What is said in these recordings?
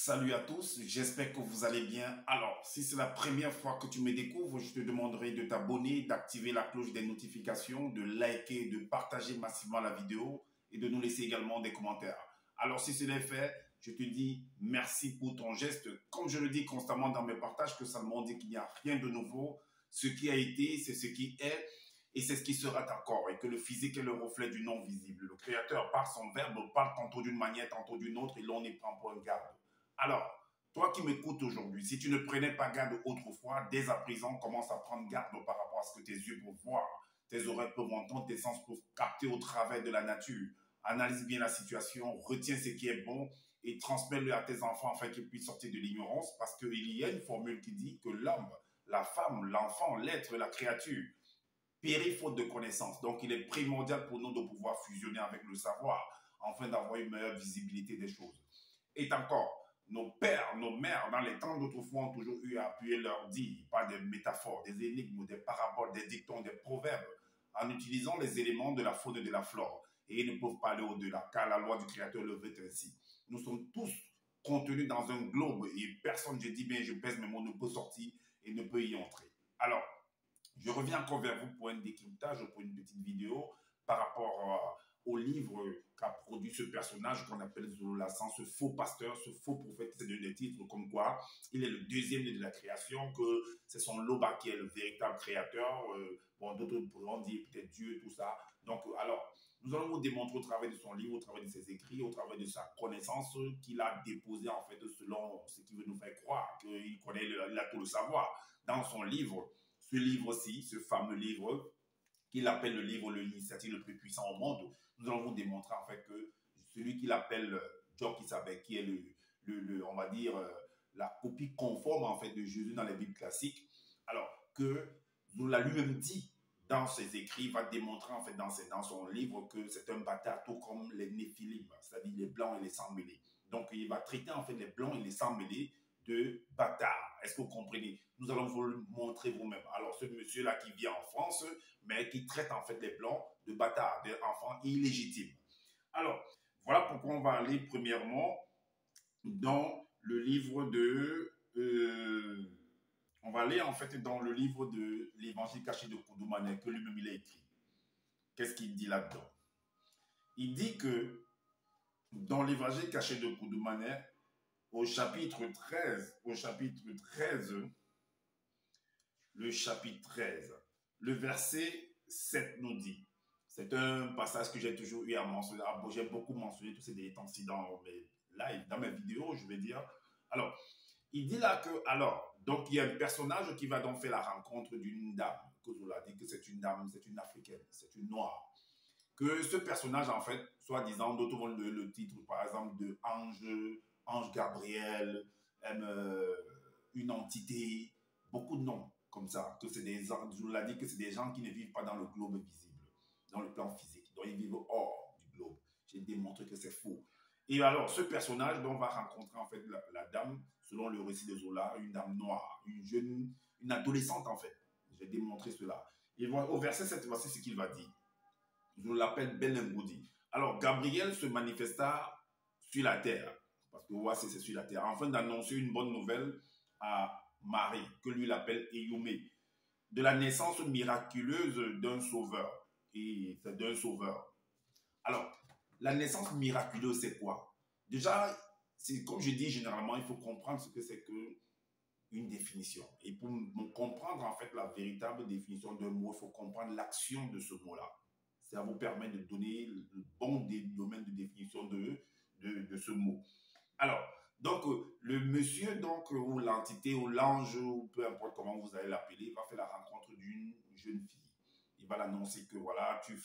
Salut à tous, j'espère que vous allez bien. Alors, si c'est la première fois que tu me découvres, je te demanderai de t'abonner, d'activer la cloche des notifications, de liker, de partager massivement la vidéo et de nous laisser également des commentaires. Alors, si c'est fait, je te dis merci pour ton geste. Comme je le dis constamment dans mes partages, que ça me montre qu'il n'y a rien de nouveau. Ce qui a été, c'est ce qui est et c'est ce qui sera encore. Et que le physique est le reflet du non visible. Le Créateur, par son verbe, parle tantôt d'une manière, tantôt d'une autre et l'on y prend pour un garde. Alors, toi qui m'écoutes aujourd'hui, si tu ne prenais pas garde autrefois, dès à présent, commence à prendre garde par rapport à ce que tes yeux peuvent voir, tes oreilles peuvent entendre, tes sens peuvent capter au travers de la nature. Analyse bien la situation, retiens ce qui est bon et transmets-le à tes enfants afin qu'ils puissent sortir de l'ignorance parce qu'il y a une formule qui dit que l'homme, la femme, l'enfant, l'être, la créature périt faute de connaissances. Donc, il est primordial pour nous de pouvoir fusionner avec le savoir afin d'avoir une meilleure visibilité des choses. Et encore, nos pères, nos mères, dans les temps d'autrefois, ont toujours eu à appuyer leur dit par des métaphores, des énigmes, des paraboles, des dictons, des proverbes, en utilisant les éléments de la faune et de la flore. Et ils ne peuvent pas aller au-delà, car la loi du Créateur le veut ainsi. Nous sommes tous contenus dans un globe et personne, je dis bien, je pèse mes mots, ne peut sortir et ne peut y entrer. Alors, je reviens encore vers vous pour un décryptage, pour une petite vidéo par rapport au livre qu'a produit ce personnage qu'on appelle Zorolassan, ce faux pasteur, ce faux prophète. C'est des titres comme quoi il est le deuxième de la création, que c'est son Loba qui est le véritable créateur. Bon, d'autres pourront dire peut-être Dieu, tout ça. Donc, alors, nous allons vous démontrer au travers de son livre, au travers de ses écrits, au travers de sa connaissance qu'il a déposée en fait selon ce qu'il veut nous faire croire, qu'il connaît, il a tout le savoir. Dans son livre, ce livre-ci, ce fameux livre, qu'il appelle le livre l'initiative le plus puissant au monde, nous allons vous démontrer en fait que celui qu'il appelle Job Kisabé, qui est on va dire, la copie conforme en fait de Jésus dans les Bibles classiques, alors que nous l'a lui-même dit dans ses écrits, va démontrer en fait dans son livre que c'est un bâtard tout comme les Néphilim, c'est-à-dire les blancs et les sans mêlés. Donc il va traiter en fait les blancs et les sans mêlés de bâtards. Est-ce que vous comprenez? Nous allons vous le montrer vous-même. Alors ce monsieur-là qui vit en France, mais qui traite en fait les blancs de bâtards, d'enfants illégitimes. Alors, voilà pourquoi on va aller premièrement dans le livre de... on va aller en fait dans le livre de l'Évangile caché de Koudoumane que lui-même il a écrit. Qu'est-ce qu'il dit là-dedans? Il dit que dans l'Évangile caché de Koudoumane, au chapitre 13, le chapitre 13, le verset 7 nous dit, c'est un passage que j'ai toujours eu à mentionner, j'ai beaucoup mentionné tous ces temps-ci dans mes lives, dans mes vidéos, je vais dire. Alors, il dit là que, alors, donc il y a un personnage qui va donc faire la rencontre d'une dame, que vous l'a dit que c'est une dame, c'est une africaine, c'est une noire. Que ce personnage, en fait, soi-disant, d'autres vont le titre, par exemple, de Ange Gabriel, une entité, beaucoup de noms comme ça, que c'est des gens, je vous l'ai dit que c'est des gens qui ne vivent pas dans le globe visible, dans le plan physique, donc ils vivent hors du globe. J'ai démontré que c'est faux. Et alors, ce personnage dont on va rencontrer en fait la dame, selon le récit de Zola, une dame noire, une adolescente en fait. J'ai démontré cela. Et au verset 7, voici ce qu'il va dire. Je l'appelle Belengoudi. Alors, Gabriel se manifesta sur la terre, parce que voici, c'est sur la terre, afin d'annoncer une bonne nouvelle à Marie, que lui l'appelle Eyoumé, de la naissance miraculeuse d'un sauveur. Et c'est d'un sauveur. Alors, la naissance miraculeuse, c'est quoi? Déjà, comme je dis généralement, il faut comprendre ce que c'est que une définition. Et pour comprendre en fait la véritable définition d'un mot, il faut comprendre l'action de ce mot-là. Ça vous permet de donner le bon domaine de définition de ce mot. Alors, donc, le monsieur, donc, ou l'entité, ou l'ange, ou peu importe comment vous allez l'appeler, va faire la rencontre d'une jeune fille. Il va l'annoncer que, voilà, il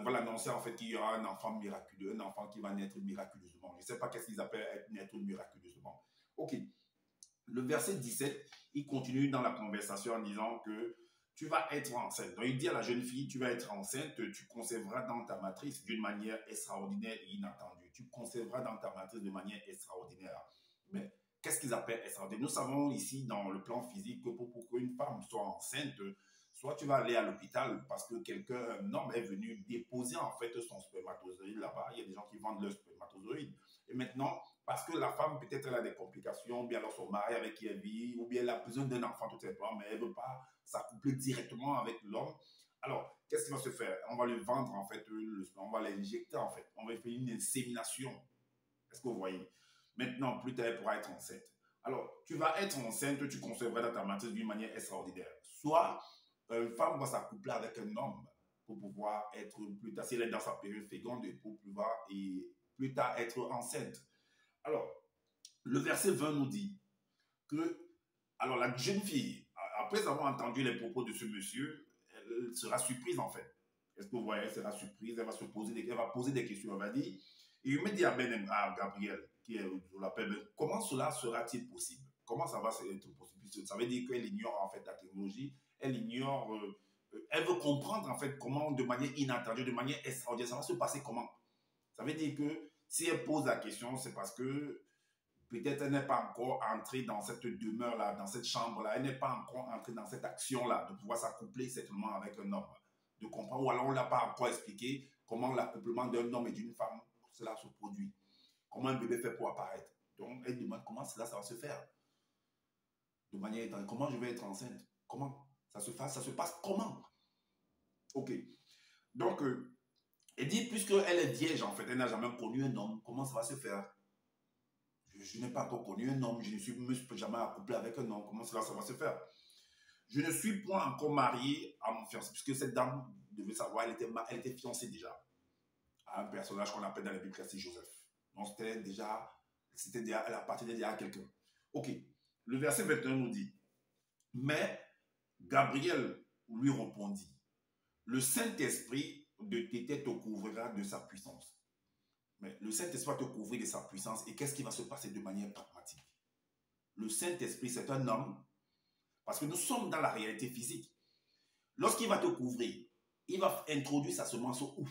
va l'annoncer en fait qu'il y aura un enfant miraculeux, un enfant qui va naître miraculeusement. Je ne sais pas qu'est-ce qu'ils appellent naître miraculeusement. Ok. Le verset 17, il continue dans la conversation en disant que tu vas être enceinte. Donc, il dit à la jeune fille, tu vas être enceinte, tu conserveras dans ta matrice d'une manière extraordinaire et inattendue. Tu conserveras dans ta matrice de manière extraordinaire. Mais qu'est-ce qu'ils appellent extraordinaire? Nous savons ici, dans le plan physique, que pour qu'une femme soit enceinte, Soit tu vas aller à l'hôpital parce que un homme est venu déposer en fait son spermatozoïde là-bas. Il y a des gens qui vendent leur spermatozoïde. Et maintenant, parce que la femme, peut-être, elle a des complications, ou bien alors son mari avec qui elle vit, ou bien elle a besoin d'un enfant tout simplement, mais elle ne veut pas s'accoupler directement avec l'homme. Alors, qu'est-ce qui va se faire? On va lui vendre en fait on va l'injecter en fait. On va faire une insémination. Est-ce que vous voyez? Maintenant, plus tard, elle pourra être enceinte. Alors, tu vas être enceinte, tu concevras dans ta matrice d'une manière extraordinaire. Soit une femme va s'accoupler avec un homme pour pouvoir être plus tard, si elle est dans sa période féconde, pour pouvoir et plus tard être enceinte. Alors, le verset 20 nous dit que, alors la jeune fille, après avoir entendu les propos de ce monsieur, elle sera surprise en fait. Est-ce que vous voyez, elle sera surprise, elle va poser des questions, elle va dire, et il me dit à Gabriel, qui est, je l'appelle, comment cela sera-t-il possible? Comment ça va être possible? Ça veut dire qu'elle ignore en fait la technologie, elle ignore, elle veut comprendre en fait comment, de manière inattendue, de manière extraordinaire, ça va se passer comment? Ça veut dire que si elle pose la question, c'est parce que peut-être elle n'est pas encore entrée dans cette demeure-là, dans cette chambre-là, elle n'est pas encore entrée dans cette action-là, de pouvoir s'accoupler certainement avec un homme, de comprendre, ou alors on ne l'a pas encore expliqué comment l'accouplement d'un homme et d'une femme, cela se produit, comment un bébé fait pour apparaître. Donc elle demande comment cela, ça va se faire, de manière étrange, comment je vais être enceinte, comment ça se passe comment? Ok, donc elle dit, puisqu'elle est vierge en fait, elle n'a jamais connu un homme, comment ça va se faire? Je n'ai pas encore connu un homme, je ne suis jamais accouplé avec un homme, comment cela ça va se faire? Je ne suis point encore marié à mon fiancé, puisque cette dame devait savoir, elle était fiancée déjà à un personnage qu'on appelle dans la Bible, c'est Joseph. Donc elle appartenait déjà à quelqu'un. Ok, le verset 21 nous dit, mais Gabriel lui répondit, le Saint-Esprit de tes têtes te couvrira de sa puissance. Mais le Saint-Esprit va te couvrir de sa puissance et qu'est-ce qui va se passer de manière pragmatique? Le Saint-Esprit, c'est un homme, parce que nous sommes dans la réalité physique. Lorsqu'il va te couvrir, il va introduire sa semence où?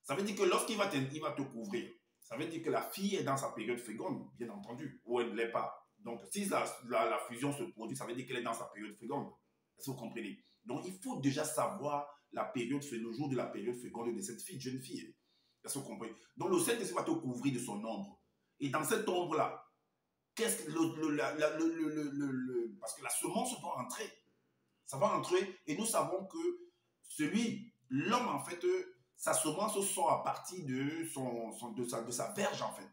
Ça veut dire que lorsqu'il va te couvrir, ça veut dire que la fille est dans sa période féconde, bien entendu, ou elle ne l'est pas. Donc, si la fusion se produit, ça veut dire qu'elle est dans sa période féconde. Est-ce que vous comprenez? Donc, il faut déjà savoir le jour de la période féconde de cette jeune fille. Est-ce que vous comprenez? Donc, le Saint-Esprit va te couvrir de son ombre. Et dans cette ombre-là, parce que la semence doit entrer. Ça va entrer et nous savons que l'homme en fait, sa semence sort à partir de sa verge en fait.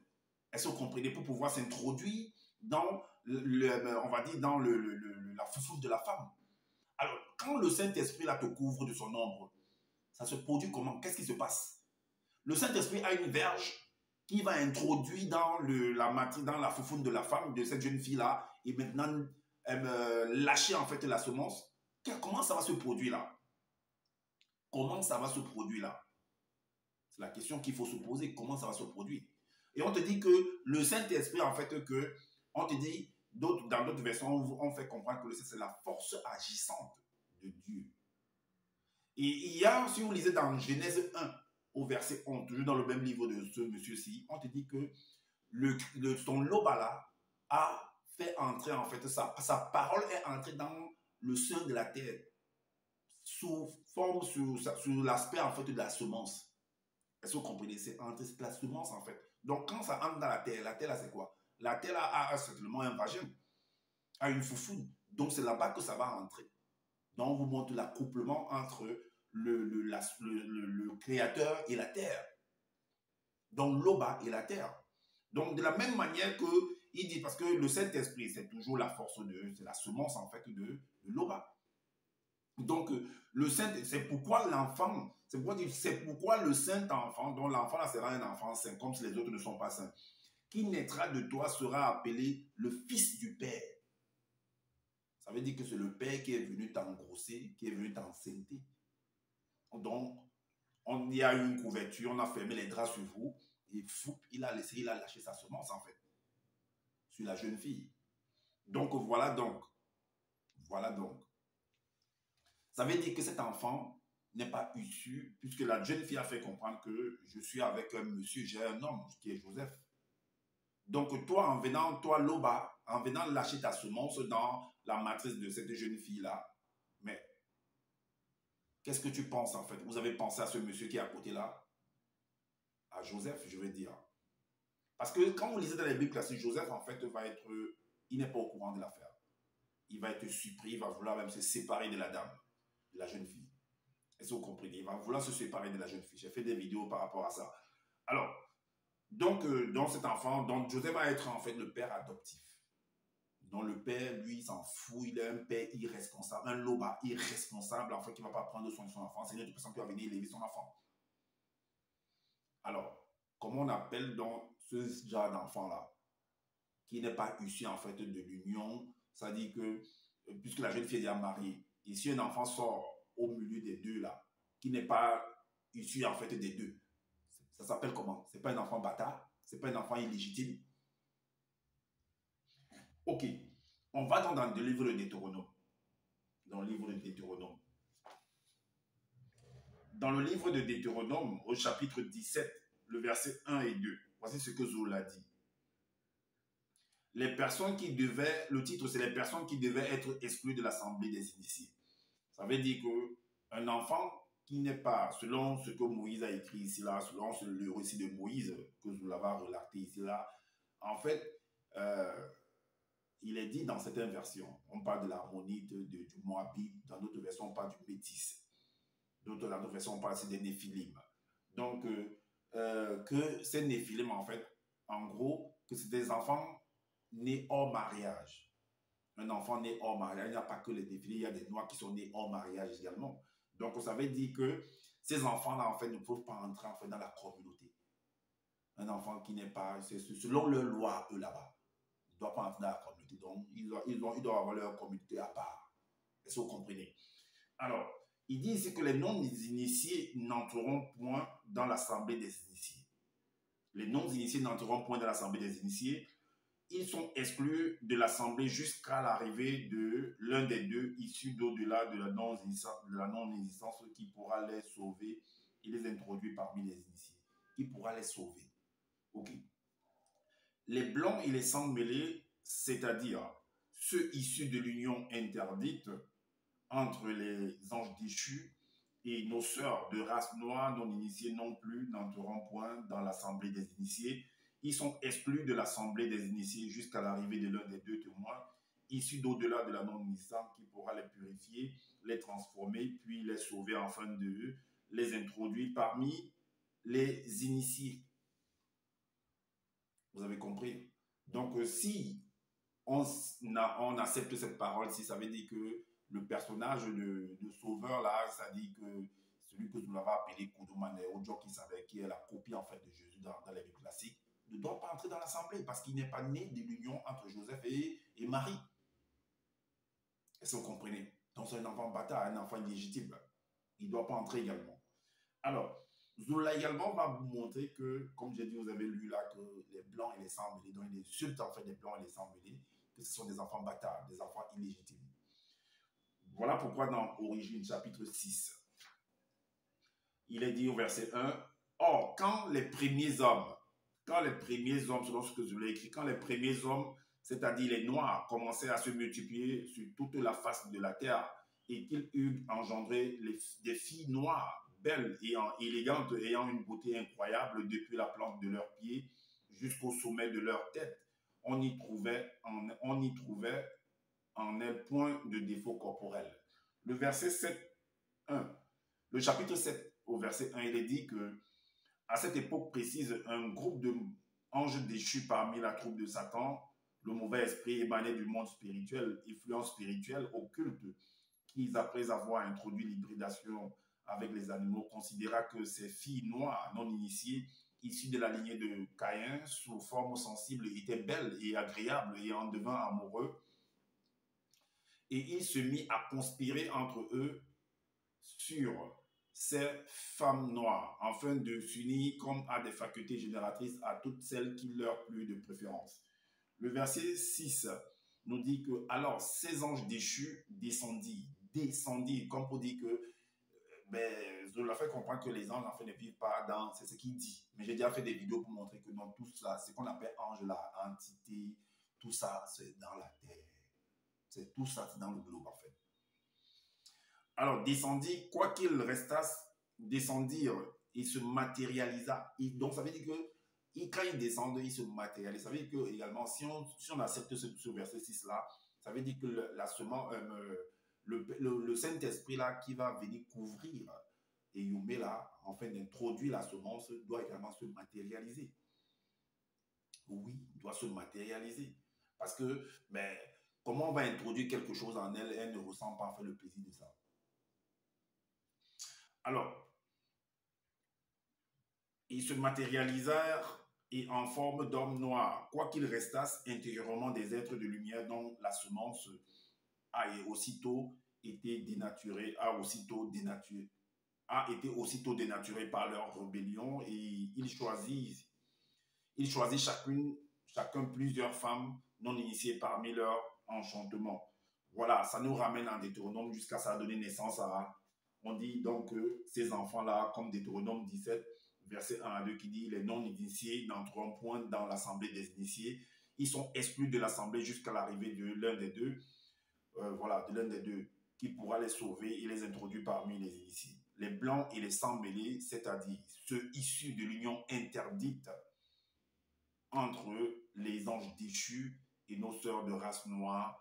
Est-ce que vous comprenez? Pour pouvoir s'introduire dans on va dire dans la foufoune de la femme. Alors, quand le Saint-Esprit là te couvre de son ombre, ça se produit comment? Qu'est-ce qui se passe? Le Saint-Esprit a une verge qui va introduire dans la foufoune de la femme, de cette jeune fille-là, et maintenant lâcher en fait la semence. Comment ça va se produire là? Comment ça va se produire là? C'est la question qu'il faut se poser. Comment ça va se produire? Et on te dit que le Saint-Esprit, en fait, on te dit, dans d'autres versions, on fait comprendre que c'est la force agissante de Dieu. Et il y a, si vous lisez dans Genèse 1, au verset 11, toujours dans le même livre de ce monsieur-ci, on te dit que son loba là a fait entrer, en fait, sa parole est entrée dans le sein de la terre, sous l'aspect, en fait, de la semence. Est-ce que vous comprenez? C'est entre la semence, en fait. Donc, quand ça entre dans la terre là, c'est quoi? La terre là a certainement un vagin, a une foufoune. Donc, c'est là-bas que ça va entrer. Donc, on vous montre l'accouplement entre le créateur et la terre. Donc, l'Oba et la terre. Donc, de la même manière que il dit, parce que le Saint-Esprit, c'est toujours la force c'est la semence, en fait, de l'Oba. Donc, c'est pourquoi l'enfant, c'est pourquoi le Saint-Enfant, dont l'enfant là sera un enfant saint, comme si les autres ne sont pas saints, qui naîtra de toi sera appelé le Fils du Père. Ça veut dire que c'est le Père qui est venu t'engrosser, qui est venu t'enceinte. Donc, il y a eu une couverture, on a fermé les draps sur vous, et fou, il a lâché sa semence, en fait, sur la jeune fille. Donc, voilà donc. Ça veut dire que cet enfant n'est pas issu, puisque la jeune fille a fait comprendre que je suis avec un monsieur, j'ai un homme qui est Joseph. Donc, toi, Loba, en venant lâcher ta semence dans la matrice de cette jeune fille-là, Mais qu'est-ce que tu penses en fait? Vous avez pensé à ce monsieur qui est à côté là? À Joseph, je veux dire. Parce que quand vous lisez dans les Bibles classiques, Joseph en fait va être... Il n'est pas au courant de l'affaire. Il va être surpris, il va vouloir même se séparer de la dame, de la jeune fille. Est-ce que vous comprenez? Il va vouloir se séparer de la jeune fille. J'ai fait des vidéos par rapport à ça. Alors, donc, dans cet enfant, donc Joseph va être en fait le père adoptif. Donc le père, lui, il s'en fout, il est un père irresponsable, un loba irresponsable, en fait, qui ne va pas prendre soin de son enfant. C'est une autre personne qui va venir élever son enfant. Alors, comment on appelle donc ce genre d'enfant-là, qui n'est pas issu en fait de l'union, c'est-à-dire que, puisque la jeune fille est déjà mariée, et si un enfant sort au milieu des deux là, qui n'est pas issu en fait des deux, ça s'appelle comment? C'est pas un enfant bâtard, c'est pas un enfant illégitime. Ok, on va dans le livre de Deutéronome. Dans le livre de Deutéronome. Dans le livre de Deutéronome, au chapitre 17, le verset 1 et 2, voici ce que Zola dit. Les personnes qui devaient, le titre c'est les personnes qui devaient être exclues de l'assemblée des initiés. Ça veut dire qu'un enfant qui n'est pas, selon ce que Moïse a écrit ici là, selon le récit de Moïse que Zola va relater ici là, en fait, il est dit dans certaines versions, on parle de l'ammonite, du moabite, dans d'autres versions on parle du métis, dans d'autres versions on parle aussi des néphilim. Donc, que ces néphilim en fait, en gros, que c'est des enfants nés hors mariage. Un enfant né hors mariage, il n'y a pas que les néphilim, il y a des noirs qui sont nés hors mariage également. Donc, ça veut dire que ces enfants-là, en fait, ne peuvent pas entrer en fait, dans la communauté. Un enfant qui n'est pas, c'est selon leur loi, eux là-bas, il ne doit pas entrer dans la communauté. Donc, ils doivent avoir leur communauté à part. Est-ce que vous comprenez? Alors, il dit ici que les non-initiés n'entreront point dans l'assemblée des initiés. Les non-initiés n'entreront point dans l'assemblée des initiés. Ils sont exclus de l'assemblée jusqu'à l'arrivée de l'un des deux issus d'au-delà de la non-existence qui pourra les sauver et les introduire parmi les initiés. Qui pourra les sauver. Ok. Les blancs et les sangs mêlés, c'est-à-dire ceux issus de l'union interdite entre les anges déchus et nos sœurs de race noire non initiées non plus n'entreront point dans l'assemblée des initiés. Ils sont exclus de l'assemblée des initiés jusqu'à l'arrivée de l'un des deux témoins issus d'au-delà de la non-initiance qui pourra les purifier, les transformer, puis les sauver afin de les introduire parmi les initiés. Vous avez compris? Donc, si on accepte cette parole, si ça veut dire que le personnage de sauveur là, ça dit que celui que nous l'avons appelé Koudoumane Ojo, qui est la copie en fait de Jésus dans les Bibles classiques, ne doit pas entrer dans l'assemblée parce qu'il n'est pas né de l'union entre Joseph et Marie. Est-ce que vous comprenez? Donc c'est un enfant bâtard, un enfant illégitime. Il ne doit pas entrer également. Alors, Zola également va vous montrer que, comme j'ai dit, vous avez lu là que les blancs et les sangs mêlés, donc il insulte en fait les blancs et les sangs mêlés, que ce sont des enfants bâtards, des enfants illégitimes. Voilà pourquoi dans Origine, chapitre 6, il est dit au verset 1, « Or, quand les premiers hommes, selon ce que je l'ai écrit, quand les premiers hommes, c'est-à-dire les Noirs, commençaient à se multiplier sur toute la face de la terre, et qu'ils eurent engendré des filles noires, belles et élégantes, ayant une beauté incroyable depuis la plante de leurs pieds jusqu'au sommet de leur tête, on y trouvait en elles point de défaut corporel. » Le verset 7, 1. Le chapitre 7, au verset 1, il est dit que à cette époque précise, un groupe d'anges déchus parmi la troupe de Satan, le mauvais esprit émané du monde spirituel, influence spirituelle, occulte, qui, après avoir introduit l'hybridation avec les animaux, considéra que ces filles noires non initiées, issues de la lignée de Caïn, sous forme sensible, étaient belles et agréables et en devint amoureux. Et il se mit à conspirer entre eux sur ces femmes noires, afin de s'unir comme à des facultés génératrices à toutes celles qui leur plurent de préférence. Le verset 6 nous dit que alors ces anges déchus descendirent, comme pour dire que Zola fait comprendre que les anges en fait ne vivent pas dans, c'est ce qu'il dit. Mais j'ai déjà fait des vidéos pour montrer que dans tout ça, ce qu'on appelle ange, la entité, tout ça, c'est dans la terre. C'est tout ça, c'est dans le globe en fait. Alors, descendit, quoi qu'il restasse, descendir, il se matérialisa. Donc, ça veut dire que quand il descend, il se matérialise. Ça veut dire que, également, si on accepte ce verset 6-là, ça veut dire que la semence, le Saint-Esprit là qui va venir couvrir et Youmé là, enfin d'introduire la semence, doit également se matérialiser. Oui, doit se matérialiser. Parce que, mais, comment on va introduire quelque chose en elle, elle ne ressent pas en fait le plaisir de ça. Alors, ils se matérialisèrent et en forme d'hommes noirs, quoiqu'ils restassent intérieurement des êtres de lumière dont la semence a aussitôt été dénaturée, a été aussitôt dénaturée par leur rébellion et ils choisissent chacun plusieurs femmes non initiées parmi leurs enchantements. Voilà, ça nous ramène en Deutéronome jusqu'à ça donner naissance à. On dit donc que ces enfants-là, comme Deutéronome 17, verset 1 à 2, qui dit les non-initiés n'entreront point dans l'assemblée des initiés. Ils sont exclus de l'assemblée jusqu'à l'arrivée de l'un des deux, voilà, de l'un des deux, qui pourra les sauver et les introduire parmi les initiés. Les blancs et les sans mêlés, c'est-à-dire ceux issus de l'union interdite entre les anges déchus et nos sœurs de race noire,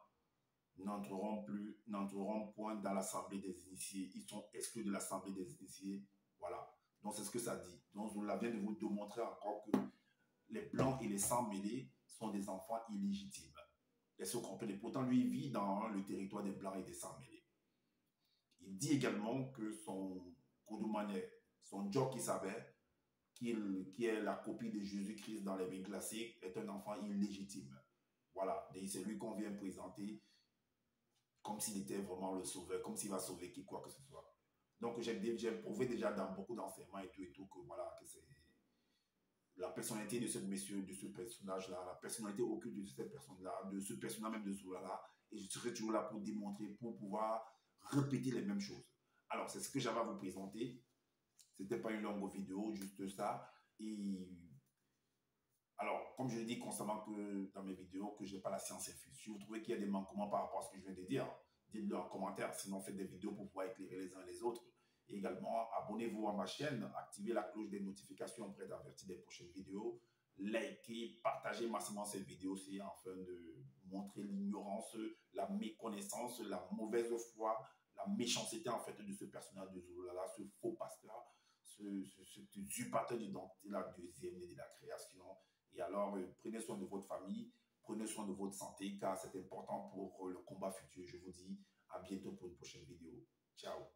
n'entreront point dans l'assemblée des initiés. Ils sont exclus de l'assemblée des initiés. Voilà. Donc, c'est ce que ça dit. Donc, je viens de vous démontrer encore que les blancs et les sans mêlés sont des enfants illégitimes. Est-ce que vous comprenez? Pourtant, lui, il vit dans le territoire des blancs et des sans mêlés. Il dit également que son Koudoumane, son Djok Isabé, qui est la copie de Jésus-Christ dans les Bibles classiques, est un enfant illégitime. Voilà. Et c'est lui qu'on vient présenter comme s'il était vraiment le sauveur, comme s'il va sauver qui, quoi que ce soit. Donc, j'ai prouvé déjà dans beaucoup d'enseignements et tout, que voilà, que c'est la personnalité de ce monsieur, de ce personnage-là, la personnalité occulte de cette personne-là, de ce personnage même de Zoulala, et je serai toujours là pour démontrer, pour pouvoir répéter les mêmes choses. Alors, c'est ce que j'avais à vous présenter. C'était pas une longue vidéo, juste ça. Et alors, comme je le dis constamment que dans mes vidéos, que je n'ai pas la science infuse. Si vous trouvez qu'il y a des manquements par rapport à ce que je viens de dire, dites-le en commentaire. Sinon, faites des vidéos pour pouvoir éclairer les uns les autres. Et également, abonnez-vous à ma chaîne, activez la cloche des notifications pour être averti des prochaines vidéos. Likez, partagez massivement cette vidéo aussi afin de montrer l'ignorance, la méconnaissance, la mauvaise foi, la méchanceté en fait de ce personnage de Zoulala, ce faux pasteur, cet usurpateur d'identité, la deuxième de la création. Et alors, prenez soin de votre famille, prenez soin de votre santé, car c'est important pour le combat futur. Je vous dis à bientôt pour une prochaine vidéo. Ciao.